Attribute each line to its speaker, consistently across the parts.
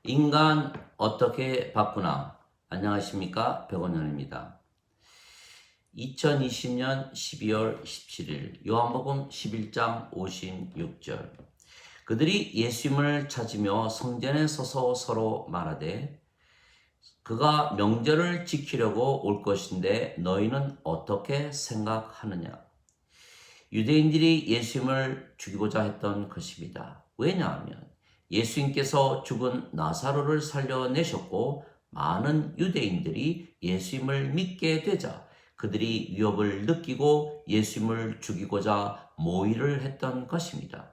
Speaker 1: 인간 어떻게 바꾸나? 안녕하십니까? 백원현입니다. 2020년 12월 17일 요한복음 11장 56절 그들이 예수님을 찾으며 성전에 서서 서로 말하되 그가 명절을 지키려고 올 것인데 너희는 어떻게 생각하느냐? 유대인들이 예수님을 죽이고자 했던 것입니다. 왜냐하면 예수님께서 죽은 나사로를 살려내셨고 많은 유대인들이 예수님을 믿게 되자 그들이 위협을 느끼고 예수님을 죽이고자 모의를 했던 것입니다.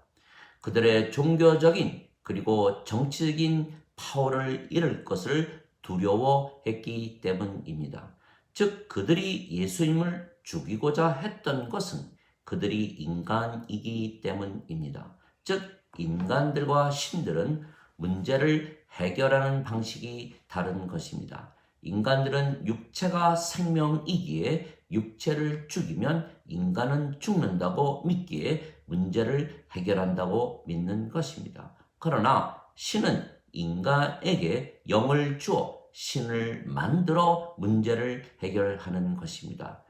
Speaker 1: 그들의 종교적인 그리고 정치적인 파워를 잃을 것을 두려워했기 때문입니다. 즉 그들이 예수님을 죽이고자 했던 것은 그들이 인간이기 때문입니다. 즉 인간들과 신들은 문제를 해결하는 방식이 다른 것입니다. 인간들은 육체가 생명이기에 육체를 죽이면 인간은 죽는다고 믿기에 문제를 해결한다고 믿는 것입니다. 그러나 신은 인간에게 영을 주어 신을 만들어 문제를 해결하는 것입니다.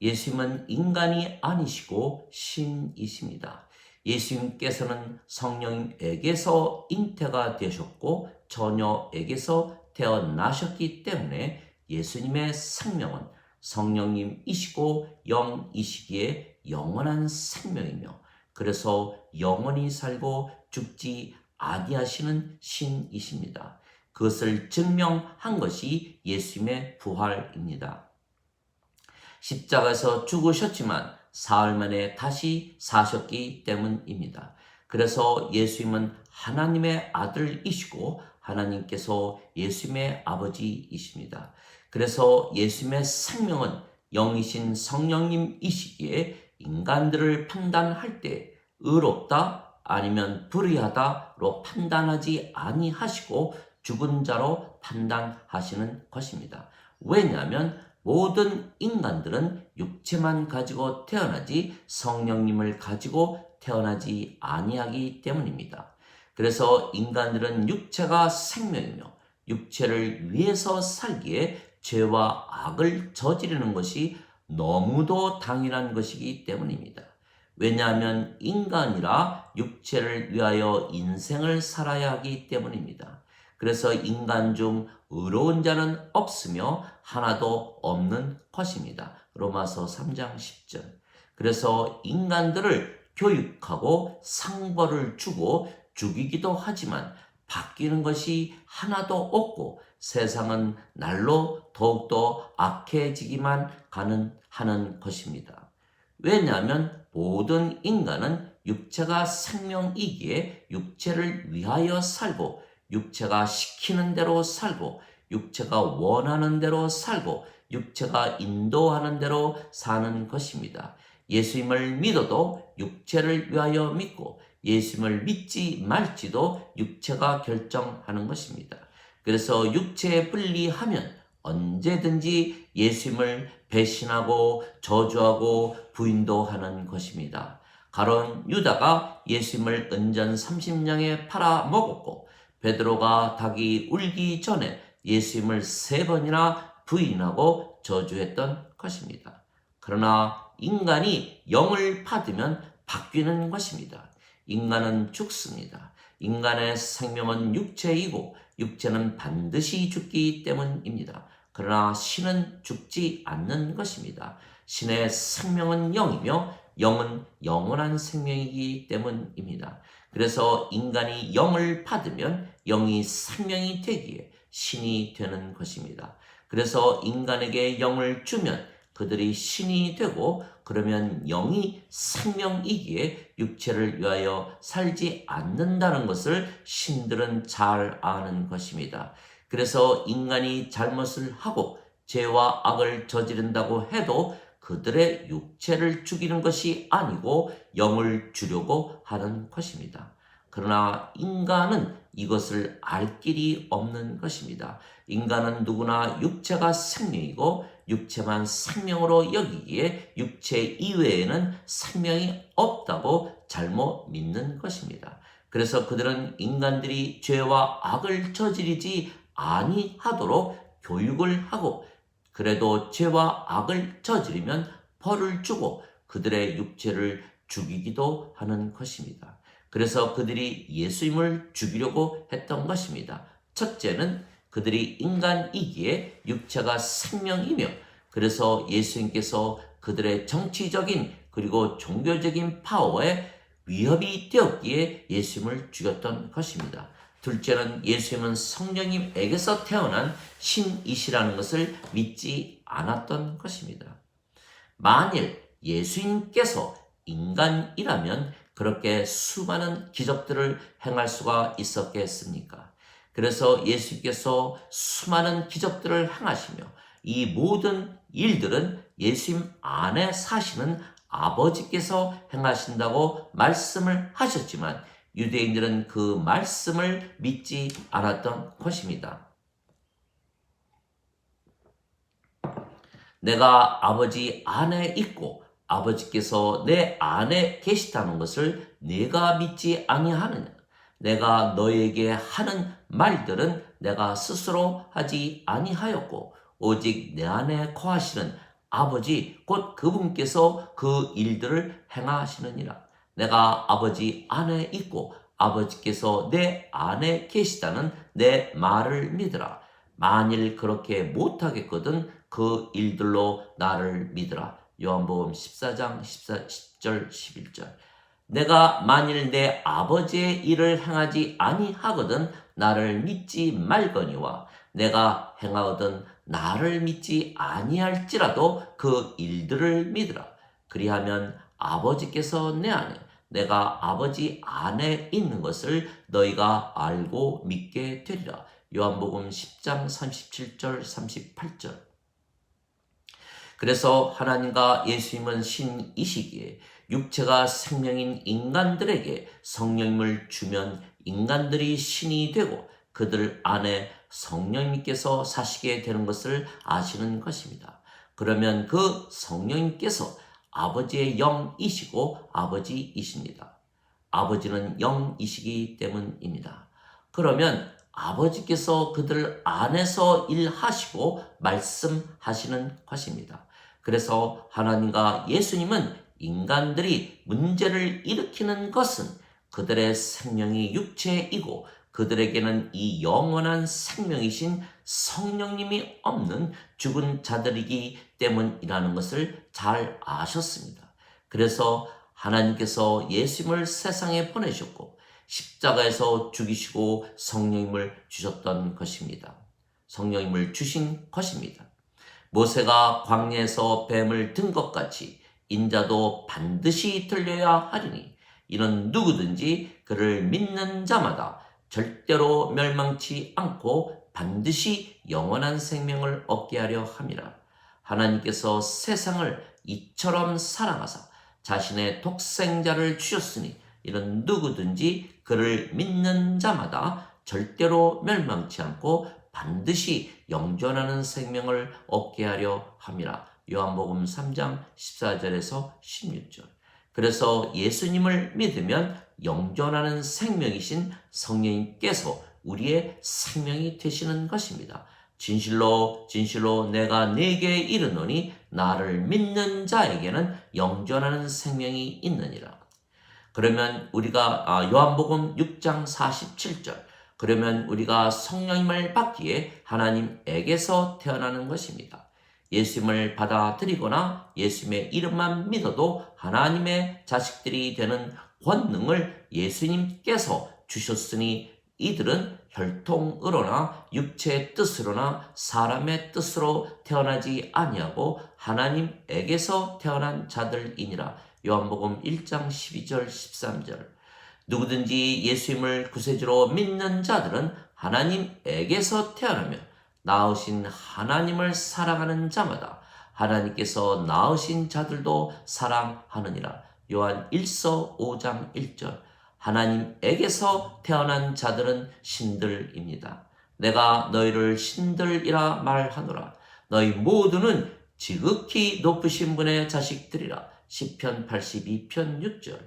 Speaker 1: 예수님은 인간이 아니시고 신이십니다. 예수님께서는 성령에게서 잉태가 되셨고 처녀에게서 태어나셨기 때문에 예수님의 생명은 성령님이시고 영이시기에 영원한 생명이며 그래서 영원히 살고 죽지 아니하시는 신이십니다. 그것을 증명한 것이 예수님의 부활입니다. 십자가에서 죽으셨지만 사흘 만에 다시 사셨기 때문입니다. 그래서 예수님은 하나님의 아들이시고 하나님께서 예수님의 아버지이십니다. 그래서 예수님의 생명은 영이신 성령님이시기에 인간들을 판단할 때 의롭다 아니면 불의하다로 판단하지 아니하시고 죽은 자로 판단하시는 것입니다. 왜냐하면 모든 인간들은 육체만 가지고 태어나지 성령님을 가지고 태어나지 아니하기 때문입니다. 그래서 인간들은 육체가 생명이며 육체를 위해서 살기에 죄와 악을 저지르는 것이 너무도 당연한 것이기 때문입니다. 왜냐하면 인간이라 육체를 위하여 인생을 살아야 하기 때문입니다. 그래서 인간 중 의로운 자는 없으며 하나도 없는 것입니다. 로마서 3장 10절. 그래서 인간들을 교육하고 상벌을 주고 죽이기도 하지만 바뀌는 것이 하나도 없고 세상은 날로 더욱더 악해지기만 하는 것입니다. 왜냐하면 모든 인간은 육체가 생명이기에 육체를 위하여 살고 육체가 시키는 대로 살고 육체가 원하는 대로 살고 육체가 인도하는 대로 사는 것입니다. 예수님을 믿어도 육체를 위하여 믿고 예수님을 믿지 말지도 육체가 결정하는 것입니다. 그래서 육체에 분리하면 언제든지 예수님을 배신하고 저주하고 부인도 하는 것입니다. 가룟 유다가 예수님을 은전 30냥에 팔아먹었고 베드로가 닭이 울기 전에 예수님을 3번이나 부인하고 저주했던 것입니다. 그러나 인간이 영을 받으면 바뀌는 것입니다. 인간은 죽습니다. 인간의 생명은 육체이고 육체는 반드시 죽기 때문입니다. 그러나 신은 죽지 않는 것입니다. 신의 생명은 영이며 영은 영원한 생명이기 때문입니다. 그래서 인간이 영을 받으면 영이 생명이 되기에 신이 되는 것입니다. 그래서 인간에게 영을 주면 그들이 신이 되고 그러면 영이 생명이기에 육체를 위하여 살지 않는다는 것을 신들은 잘 아는 것입니다. 그래서 인간이 잘못을 하고 죄와 악을 저지른다고 해도 그들의 육체를 죽이는 것이 아니고 영을 주려고 하는 것입니다. 그러나 인간은 이것을 알 길이 없는 것입니다. 인간은 누구나 육체가 생명이고 육체만 생명으로 여기기에 육체 이외에는 생명이 없다고 잘못 믿는 것입니다. 그래서 그들은 인간들이 죄와 악을 저지르지 아니하도록 교육을 하고, 그래도 죄와 악을 저지르면 벌을 주고 그들의 육체를 죽이기도 하는 것입니다. 그래서 그들이 예수님을 죽이려고 했던 것입니다. 첫째는 그들이 인간이기에 육체가 생명이며, 그래서 예수님께서 그들의 정치적인 그리고 종교적인 파워에 위협이 되었기에 예수님을 죽였던 것입니다. 둘째는 예수님은 성령님에게서 태어난 신이시라는 것을 믿지 않았던 것입니다. 만일 예수님께서 인간이라면 그렇게 수많은 기적들을 행할 수가 있었겠습니까? 그래서 예수님께서 수많은 기적들을 행하시며 이 모든 일들은 예수님 안에 사시는 아버지께서 행하신다고 말씀을 하셨지만 유대인들은 그 말씀을 믿지 않았던 것입니다. 내가 아버지 안에 있고 아버지께서 내 안에 계시다는 것을 내가 믿지 아니하느냐? 내가 너에게 하는 말들은 내가 스스로 하지 아니하였고 오직 내 안에 거하시는 아버지 곧 그분께서 그 일들을 행하시느니라. 내가 아버지 안에 있고 아버지께서 내 안에 계시다는 내 말을 믿으라. 만일 그렇게 못하겠거든 그 일들로 나를 믿으라. 요한복음 14장 10절 11절. 내가 만일 내 아버지의 일을 행하지 아니하거든 나를 믿지 말거니와 내가 행하거든 나를 믿지 아니할지라도 그 일들을 믿으라. 그리하면 아버지께서 내 안에 내가 아버지 안에 있는 것을 너희가 알고 믿게 되리라. 요한복음 10장 37절 38절. 그래서 하나님과 예수님은 신이시기에 육체가 생명인 인간들에게 성령님을 주면 인간들이 신이 되고 그들 안에 성령님께서 사시게 되는 것을 아시는 것입니다. 그러면 그 성령님께서 아버지의 영이시고 아버지이십니다. 아버지는 영이시기 때문입니다. 그러면 아버지께서 그들 안에서 일하시고 말씀하시는 것입니다. 그래서 하나님과 예수님은 인간들이 문제를 일으키는 것은 그들의 생명이 육체이고 그들에게는 이 영원한 생명이신 성령님이 없는 죽은 자들이기 때문이라는 것을 잘 아셨습니다. 그래서 하나님께서 예수님을 세상에 보내셨고 십자가에서 죽이시고 성령님을 주셨던 것입니다. 성령님을 주신 것입니다. 모세가 광야에서 뱀을 든 것 같이 인자도 반드시 들려야 하리니 이는 누구든지 그를 믿는 자마다 절대로 멸망치 않고 반드시 영원한 생명을 얻게 하려 함이라. 하나님께서 세상을 이처럼 사랑하사 자신의 독생자를 주셨으니 이는 누구든지 그를 믿는 자마다 절대로 멸망치 않고 반드시 영존하는 생명을 얻게 하려 함이라. 요한복음 3장 14절에서 16절. 그래서 예수님을 믿으면 영존하는 생명이신 성령님께서 우리의 생명이 되시는 것입니다. 진실로 진실로 내가 네게 이르노니 나를 믿는 자에게는 영존하는 생명이 있느니라. 그러면 우리가 요한복음 6장 47절. 그러면 우리가 성령님을 받기에 하나님에게서 태어나는 것입니다. 예수님을 받아들이거나 예수님의 이름만 믿어도 하나님의 자식들이 되는 권능을 예수님께서 주셨으니 이들은 혈통으로나 육체의 뜻으로나 사람의 뜻으로 태어나지 아니하고 하나님에게서 태어난 자들이니라. 요한복음 1장 12절 13절. 누구든지 예수님을 구세주로 믿는 자들은 하나님에게서 태어나며 낳으신 하나님을 사랑하는 자마다 하나님께서 낳으신 자들도 사랑하느니라. 요한 1서 5장 1절. 하나님에게서 태어난 자들은 신들입니다. 내가 너희를 신들이라 말하노라. 너희 모두는 지극히 높으신 분의 자식들이라. 시편 82편 6절.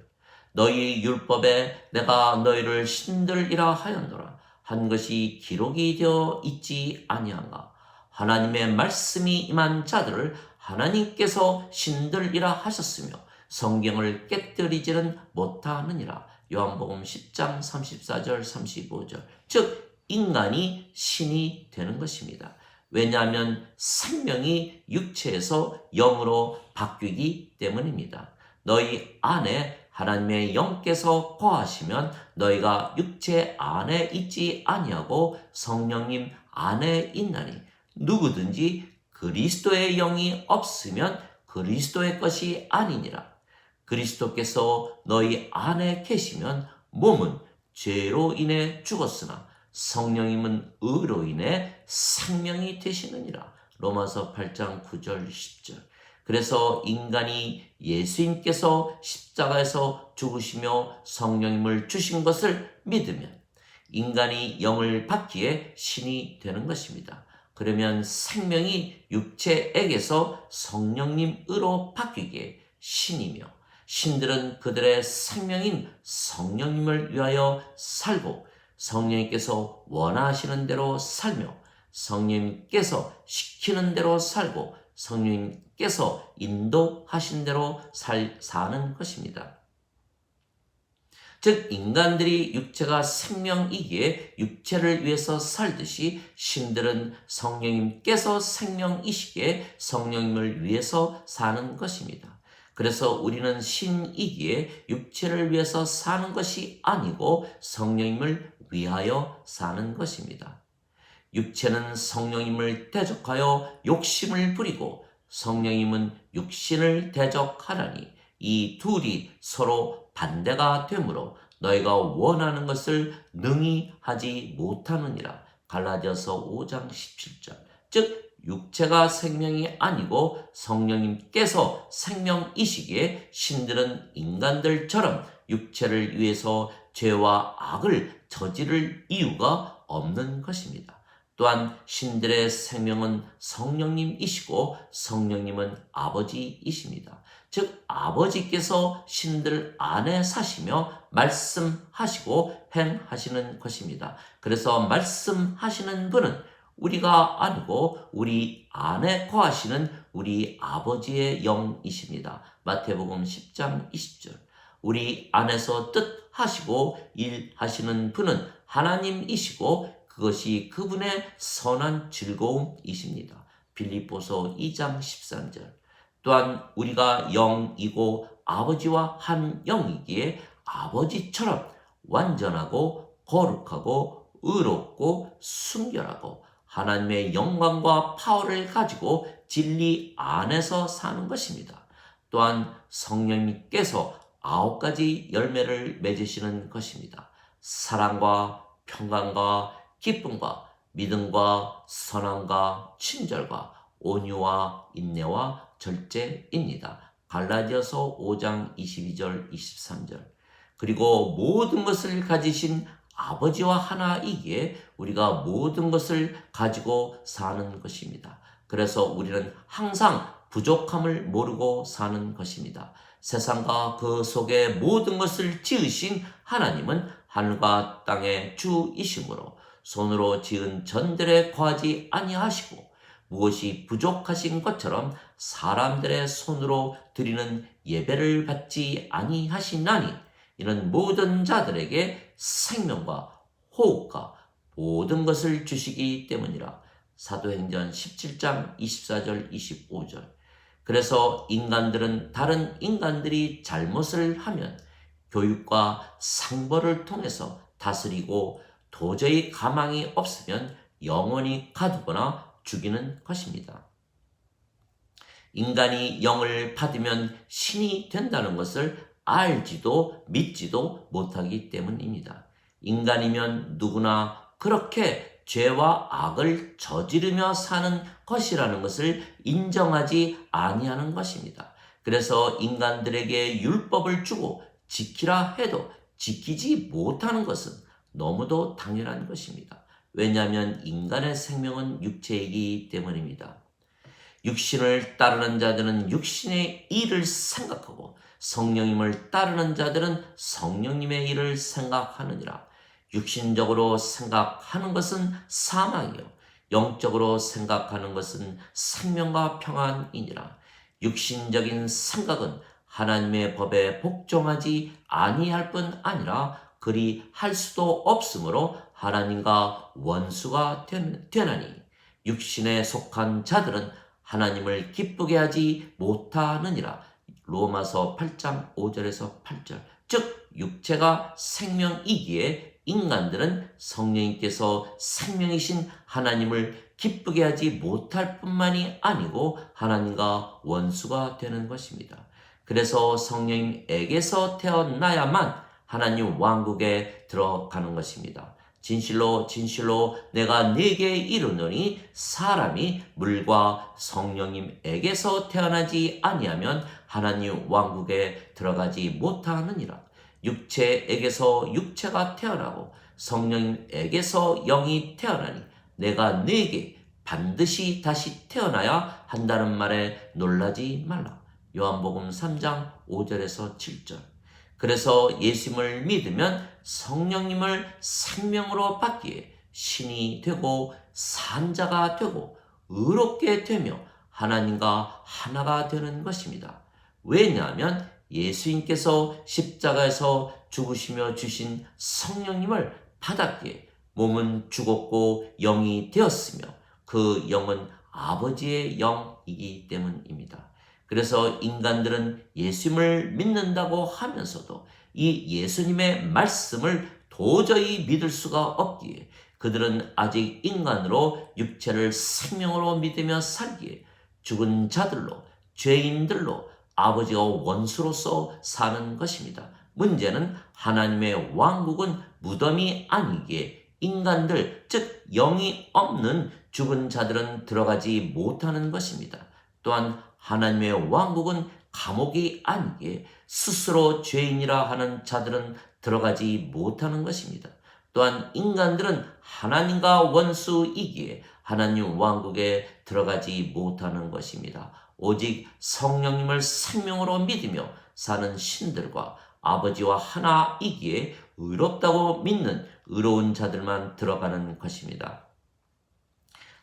Speaker 1: 너희 율법에 내가 너희를 신들이라 하였노라 한 것이 기록이 되어 있지 아니한가. 하나님의 말씀이 임한 자들을 하나님께서 신들이라 하셨으며 성경을 깨뜨리지는 못하느니라. 요한복음 10장 34절 35절. 즉 인간이 신이 되는 것입니다. 왜냐하면 생명이 육체에서 영으로 바뀌기 때문입니다. 너희 안에 하나님의 영께서 거하시면 너희가 육체 안에 있지 아니하고 성령님 안에 있나니 누구든지 그리스도의 영이 없으면 그리스도의 것이 아니니라. 그리스도께서 너희 안에 계시면 몸은 죄로 인해 죽었으나 성령님은 의로 인해 생명이 되시느니라. 로마서 8장 9절 10절. 그래서 인간이 예수님께서 십자가에서 죽으시며 성령님을 주신 것을 믿으면 인간이 영을 받기에 신이 되는 것입니다. 그러면 생명이 육체에게서 성령님으로 바뀌기에 신이며 신들은 그들의 생명인 성령님을 위하여 살고 성령님께서 원하시는 대로 살며 성령님께서 시키는 대로 살고 성령님께서 인도하신 대로 사는 것입니다. 즉 인간들이 육체가 생명이기에 육체를 위해서 살듯이 신들은 성령님께서 생명이시기에 성령님을 위해서 사는 것입니다. 그래서 우리는 신이기에 육체를 위해서 사는 것이 아니고 성령님을 위하여 사는 것입니다. 육체는 성령님을 대적하여 욕심을 부리고 성령님은 육신을 대적하라니 이 둘이 서로 반대가 되므로 너희가 원하는 것을 능히 하지 못하느니라. 갈라디아서 5장 17절. 즉 육체가 생명이 아니고 성령님께서 생명이시기에 신들은 인간들처럼 육체를 위해서 죄와 악을 저지를 이유가 없는 것입니다. 또한 신들의 생명은 성령님이시고 성령님은 아버지이십니다. 즉 아버지께서 신들 안에 사시며 말씀하시고 행하시는 것입니다. 그래서 말씀하시는 분은 우리가 아니고 우리 안에 거하시는 우리 아버지의 영이십니다. 마태복음 10장 20절. 우리 안에서 뜻하시고 일하시는 분은 하나님이시고 그것이 그분의 선한 즐거움이십니다. 빌립보서 2장 13절. 또한 우리가 영이고 아버지와 한 영이기에 아버지처럼 완전하고 거룩하고 의롭고 순결하고 하나님의 영광과 파워를 가지고 진리 안에서 사는 것입니다. 또한 성령님께서 9가지 열매를 맺으시는 것입니다. 사랑과 평강과 기쁨과 믿음과 선함과 친절과 온유와 인내와 절제입니다. 갈라디아서 5장 22절 23절. 그리고 모든 것을 가지신 아버지와 하나이기에 우리가 모든 것을 가지고 사는 것입니다. 그래서 우리는 항상 부족함을 모르고 사는 것입니다. 세상과 그 속에 모든 것을 지으신 하나님은 하늘과 땅의 주이시므로 손으로 지은 전들에 거하지 아니하시고 무엇이 부족하신 것처럼 사람들의 손으로 드리는 예배를 받지 아니하시나니 이는 모든 자들에게 생명과 호흡과 모든 것을 주시기 때문이라. 사도행전 17장 24절 25절. 그래서 인간들은 다른 인간들이 잘못을 하면 교육과 상벌을 통해서 다스리고 도저히 가망이 없으면 영원히 가두거나 죽이는 것입니다. 인간이 영을 받으면 신이 된다는 것을 알지도 믿지도 못하기 때문입니다. 인간이면 누구나 그렇게 죄와 악을 저지르며 사는 것이라는 것을 인정하지 아니하는 것입니다. 그래서 인간들에게 율법을 주고 지키라 해도 지키지 못하는 것은 너무도 당연한 것입니다. 왜냐하면 인간의 생명은 육체이기 때문입니다. 육신을 따르는 자들은 육신의 일을 생각하고 성령님을 따르는 자들은 성령님의 일을 생각하느니라. 육신적으로 생각하는 것은 사망이요 영적으로 생각하는 것은 생명과 평안이니라. 육신적인 생각은 하나님의 법에 복종하지 아니할 뿐 아니라 그리 할 수도 없으므로 하나님과 원수가 되나니 육신에 속한 자들은 하나님을 기쁘게 하지 못하느니라. 로마서 8장 5절에서 8절. 즉 육체가 생명이기에 인간들은 성령님께서 생명이신 하나님을 기쁘게 하지 못할 뿐만이 아니고 하나님과 원수가 되는 것입니다. 그래서 성령님에게서 태어나야만 하나님 왕국에 들어가는 것입니다. 진실로 진실로 내가 네게 이르노니 사람이 물과 성령님에게서 태어나지 아니하면 하나님 왕국에 들어가지 못하느니라. 육체에게서 육체가 태어나고 성령님에게서 영이 태어나니 내가 네게 반드시 다시 태어나야 한다는 말에 놀라지 말라. 요한복음 3장 5절에서 7절. 그래서 예수님을 믿으면 성령님을 생명으로 받기에 신이 되고 산자가 되고 의롭게 되며 하나님과 하나가 되는 것입니다. 왜냐하면 예수님께서 십자가에서 죽으시며 주신 성령님을 받았기에 몸은 죽었고 영이 되었으며 그 영은 아버지의 영이기 때문입니다. 그래서 인간들은 예수님을 믿는다고 하면서도 이 예수님의 말씀을 도저히 믿을 수가 없기에 그들은 아직 인간으로 육체를 생명으로 믿으며 살기에 죽은 자들로 죄인들로 아버지와 원수로서 사는 것입니다. 문제는 하나님의 왕국은 무덤이 아니기에 인간들, 즉 영이 없는 죽은 자들은 들어가지 못하는 것입니다. 또한 하나님의 왕국은 감옥이 아니기에 스스로 죄인이라 하는 자들은 들어가지 못하는 것입니다. 또한 인간들은 하나님과 원수이기에 하나님 왕국에 들어가지 못하는 것입니다. 오직 성령님을 생명으로 믿으며 사는 신들과 아버지와 하나이기에 의롭다고 믿는 의로운 자들만 들어가는 것입니다.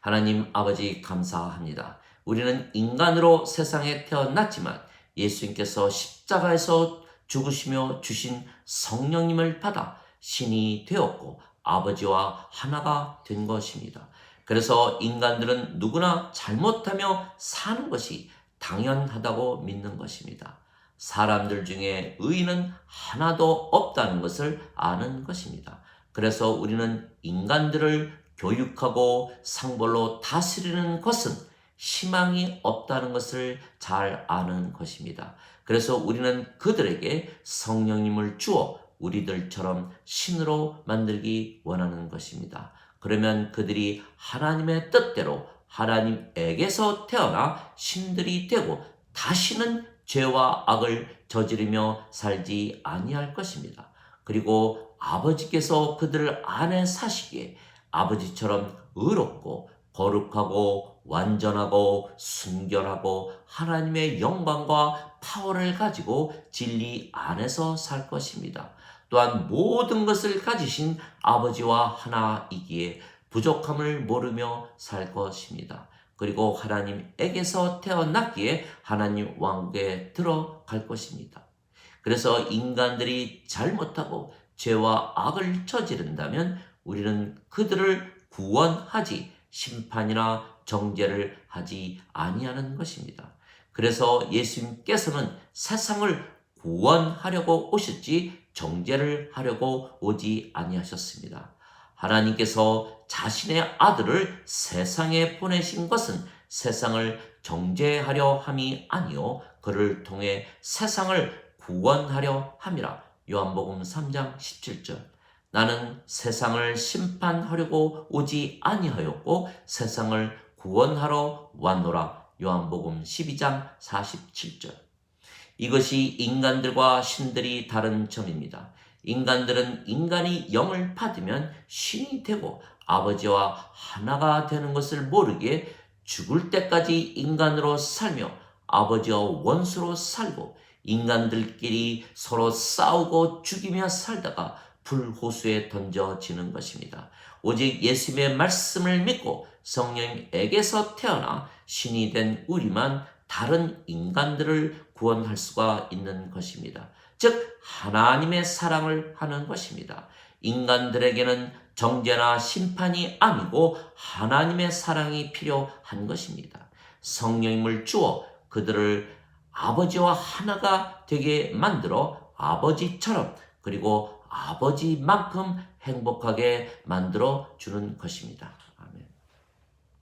Speaker 1: 하나님 아버지 감사합니다. 우리는 인간으로 세상에 태어났지만 예수님께서 십자가에서 죽으시며 주신 성령님을 받아 신이 되었고 아버지와 하나가 된 것입니다. 그래서 인간들은 누구나 잘못하며 사는 것이 당연하다고 믿는 것입니다. 사람들 중에 의인은 하나도 없다는 것을 아는 것입니다. 그래서 우리는 인간들을 교육하고 상벌로 다스리는 것은 희망이 없다는 것을 잘 아는 것입니다. 그래서 우리는 그들에게 성령님을 주어 우리들처럼 신으로 만들기 원하는 것입니다. 그러면 그들이 하나님의 뜻대로 하나님에게서 태어나 신들이 되고 다시는 죄와 악을 저지르며 살지 아니할 것입니다. 그리고 아버지께서 그들 안에 사시기에 아버지처럼 의롭고 거룩하고 완전하고 순결하고 하나님의 영광과 파워를 가지고 진리 안에서 살 것입니다. 또한 모든 것을 가지신 아버지와 하나이기에 부족함을 모르며 살 것입니다. 그리고 하나님에게서 태어났기에 하나님 왕국에 들어갈 것입니다. 그래서 인간들이 잘못하고 죄와 악을 저지른다면 우리는 그들을 구원하지 심판이나 정죄를 하지 아니하는 것입니다. 그래서 예수님께서는 세상을 구원하려고 오셨지 정죄를 하려고 오지 아니하셨습니다. 하나님께서 자신의 아들을 세상에 보내신 것은 세상을 정죄하려 함이 아니요 그를 통해 세상을 구원하려 함이라. 요한복음 3장 17절. 나는 세상을 심판하려고 오지 아니하였고 세상을 구원하러 왔노라. 요한복음 12장 47절. 이것이 인간들과 신들이 다른 점입니다. 인간들은 인간이 영을 받으면 신이 되고 아버지와 하나가 되는 것을 모르기에 죽을 때까지 인간으로 살며 아버지와 원수로 살고 인간들끼리 서로 싸우고 죽이며 살다가 불호수에 던져지는 것입니다. 오직 예수님의 말씀을 믿고 성령에게서 태어나 신이 된 우리만 다른 인간들을 구원할 수가 있는 것입니다. 즉 하나님의 사랑을 하는 것입니다. 인간들에게는 정죄나 심판이 아니고 하나님의 사랑이 필요한 것입니다. 성령님을 주어 그들을 아버지와 하나가 되게 만들어 아버지처럼 그리고 아버지만큼 행복하게 만들어 주는 것입니다.